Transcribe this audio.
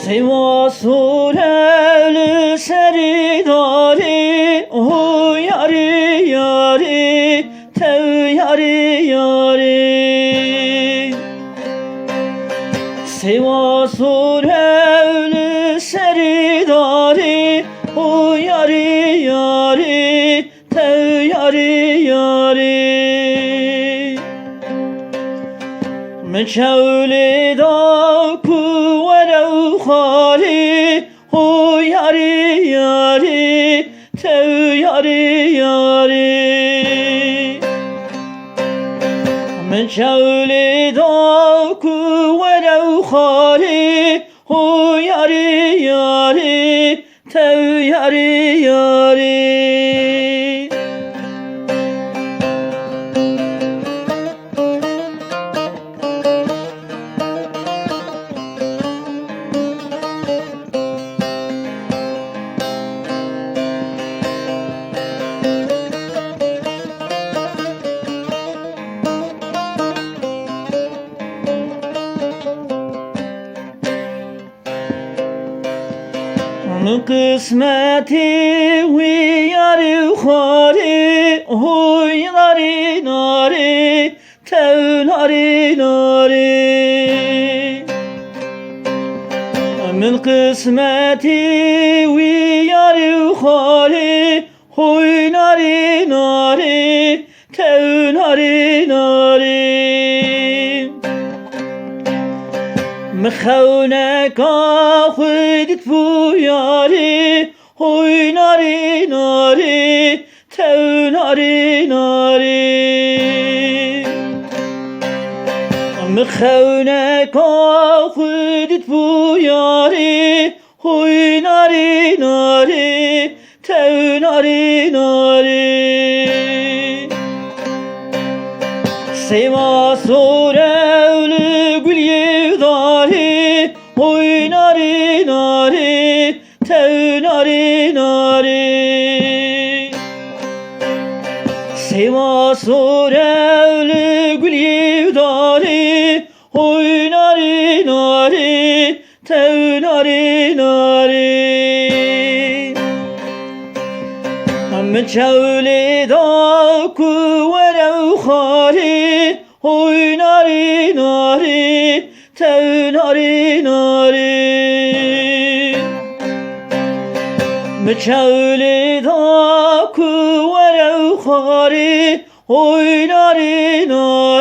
Sivas'ın evli seridari, o yari yari, tev yari yari. Sivas'ın evli seridari, o yari yari, tev yari yari. Mevlida kuvvelev khali, o yari yari, tev yari yari. Mevlida kuvvelev khali, o yari yari, tev yari yari. Kısmeti wi yari khari, huy nari nari, tev nari nari. Min kısmeti wi yari khari, huy nari nari, tev nari nari. مخونك خذت فياري، هوي ناري ناري، تو ناري ناري. مخونك خذت فياري، هوي ناري ناري، تو ناري ناري. سما صورة لقلي ضاري، هوي ناري ناري، تو ناري ناري. سما صورة لقلي ضاري، هوي ناري ناري، تو ناري ناري. من شولي ذاك ولو خالي، هوي ناري ناري، تو ناري ناري. مشولي ذاك ولو خالي، هوي ناري ناري.